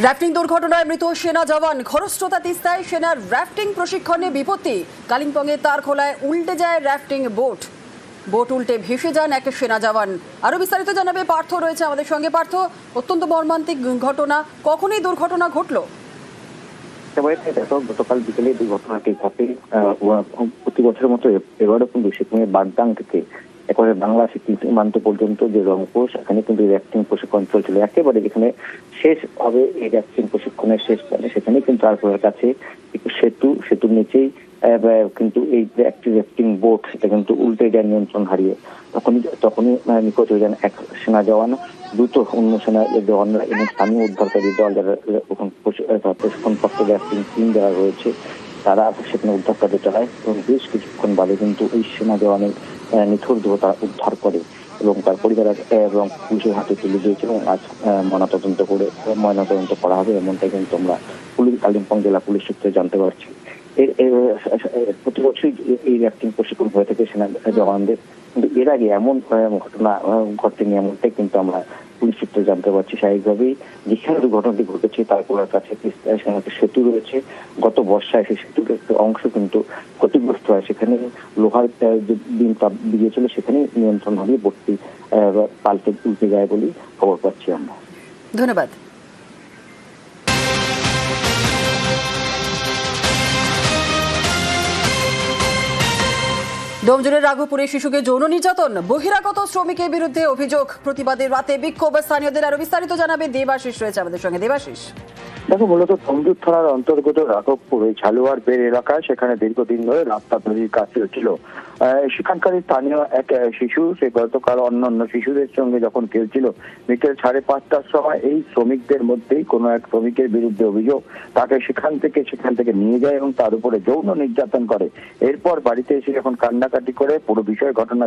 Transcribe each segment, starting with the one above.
Rafting দুর্ঘটনায় মৃত সেনা জওয়ান। খরস্রোতা তিস্তায় সেনার র্যাফটিং প্রশিক্ষণে বিপত্তি। কালিম্পংয়ে তারখোলায় উল্টে যায় র্যাফটিং বোট। বোট উল্টে ভেসে যান এক সেনা জওয়ান। আরো বিস্তারিত জানাবে পার্থ রয়েছে আমাদের সঙ্গে। পার্থ, অত্যন্ত মর্মান্তিক ঘটনা, কখনই দুর্ঘটনা ঘটলো? দেখো, গতকাল বিকেলে দুর্ঘটনাটি ঘটে। প্রতি বছরের মতো এবারও কিন্তু সিকিমের বাগদাং থেকে একেবারে বাংলা সিকিম সীমান্ত পর্যন্ত যে রংপুর, সেখানে কিন্তু র্যাফটিং প্রশিক্ষণ চলছিল। একেবারে যেখানে শেষ হবে এই র্যাফটিং প্রশিক্ষণের শেষ পর্যায়ে, সেখানে কিন্তু তারপরের কাছে একটু সেতুর নিচেই কিন্তু এই একটি র্যাফটিং বোট, সেটা কিন্তু উল্টে যায় নিয়ন্ত্রণ হারিয়ে। তখনই নিখোঁজ হয়ে যান এক সেনা জওয়ান। দ্রুত অন্য সেনা জওয়ানরা এবং স্থানীয় উদ্ধারকারী দল, যারা প্রশিক্ষণপ্রাপ্ত র্যাফটিং টিম যারা রয়েছে, তারা সেখানে উদ্ধার কার্য চালায় এবং বেশ কিছুক্ষণ বাদে কিন্তু এই সেনা জওয়ানের নিথর দেহ তারা উদ্ধার করে এবং তার পরিবার এবং পুলিশের হাতে তুলে দিয়েছে এবং আজ ময়নাতদন্ত করা হবে, এমনটাই কিন্তু আমরা কালিম্পং জেলা পুলিশ সূত্রে জানতে পারছি। প্রতি বছরই এই র্যাফটিং প্রশিক্ষণ হয়ে থাকে সেনা জওয়ানদের, কিন্তু এর আগে এমন ঘটনা ঘটেনি, এমনটাই কিন্তু আমরা পুলিশ সূত্রে জানতে পারছি। স্বাভাবিকভাবেই যেখানে দুর্ঘটনাটি ঘটেছে তারপর কাছে একটা সেতু রয়েছে। গত বর্ষায় সেই সেতুর একটা অংশ কিন্তু ক্ষতিগ্রস্ত হয়। সেখানে লোহার ডিম দিয়েছিল, সেখানে নিয়ন্ত্রণ হারিয়ে বোটটি পাল্টে উল্টে যায় বলে খবর পাচ্ছি আমরা। ধন্যবাদ। ডোমজুড়ের রাঘবপুরে শিশুকে যৌন নির্যাতন, বহিরাগত শ্রমিকের বিরুদ্ধে অভিযোগ। প্রতিবাদের রাতে বিক্ষোভ স্থানীয়দের। আরো বিস্তারিত জানাবে দেবাশিস রয়েছে আমাদের সঙ্গে। দেবাশিস, দেখো, মূলত ডোমজুড় থানার অন্তর্গত রাঘবপুর ওই ঝালুয়ার বের এলাকায় সেখানে দীর্ঘদিন ধরে রাস্তা তৈরির কাজ চলছিল। সেখানকার স্থানীয় এক শিশু, সে গতকাল অন্যান্য শিশুদের সঙ্গে যখন খেলছিল, বিকেল 5:30টার সময় এই শ্রমিকদের মধ্যেই কোনো এক শ্রমিকের বিরুদ্ধে অভিযোগ। তাকে সেখান থেকে নিয়ে যায় এবং তার উপরে যৌন নির্যাতন করে। এরপর বাড়িতে এসে যখন কান্নাকাটি করে পুরো বিষয় ঘটনা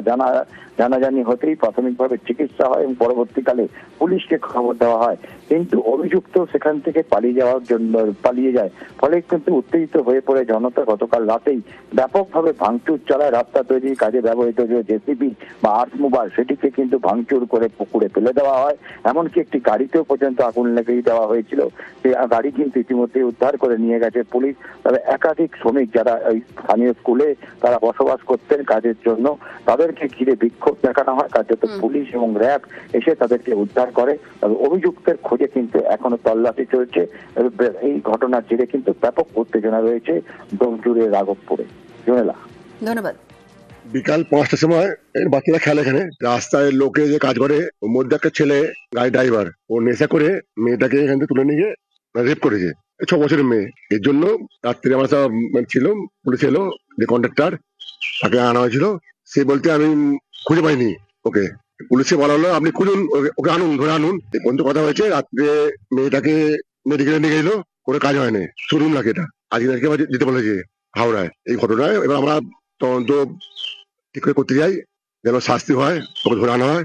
জানাজানি হতেই প্রাথমিকভাবে চিকিৎসা হয় এবং পরবর্তীকালে পুলিশকে খবর দেওয়া হয়। কিন্তু অভিযুক্ত সেখান থেকে পালিয়ে যায়। ফলে কিন্তু উত্তেজিত হয়ে পড়ে জনতা গতকাল রাতেই ব্যাপকভাবে ভাঙচুর চালায়। রাস্তা তৈরির কাজে ব্যবহৃত যে জেসিবি বা আর্থ মুভার, সেটিকে কিন্তু ভাঙচুর করে পুকুরে ফেলে দেওয়া হয়। এমনকি একটি গাড়িতেও পর্যন্ত আগুন লাগিয়ে দেওয়া হয়েছিল। সেই গাড়ি কিন্তু ইতিমধ্যে উদ্ধার করে নিয়ে গেছে পুলিশ। তবে একাধিক শ্রমিক যারা ওই স্থানীয় স্কুলে তারা বসবাস করতেন কাজের জন্য, তাদেরকে ঘিরে বিক্ষোভ দেখানো হয়। কার্যত পুলিশ এবং র্যাব এসে তাদেরকে উদ্ধার করে। তবে অভিযুক্তের খোঁজে কিন্তু এখনো তল্লাশি চলছে। এই ঘটনার জেরে কিন্তু ব্যাপক উত্তেজনা রয়েছে ডোমজুড়ের রাঘবপুরে। ধন্যবাদ। বিকাল 5টার সময় বাচ্চারা খেলে এখানে রাস্তায়, লোকে যে কাজ করে, ওর মধ্যে একটা ছেলে গাড়ি ড্রাইভার, ও নেশা করে মেয়েটাকে এখান থেকে তুলে নিয়ে রেপ করেছে। 6 বছরের মেয়ে। এর জন্য রাত্রে আমরা সব ছিল, পুলিশ এলো, যে কন্ট্রাক্টর, তাকে আনা হয়েছিল। সে বলতে আমি খুঁজে পাইনি ওকে। পুলিশে বলা হলো আপনি খুঁজুন, ওকে আনুন, ধরে আনুন। এই পর্যন্ত কথা হয়েছে। রাত্রে মেয়েটাকে মেডিকেলে নিয়ে গেল, কোনো কাজ হয়নি। শোরুম লাগে এটা, আজকে আবার যেতে বলেছে হাওড়ায়। এই ঘটনায় এবার আমরা তদন্ত ঠিক করে করতে যাই, যেন শাস্তি হয়, ওকে ধরে আনা হয়।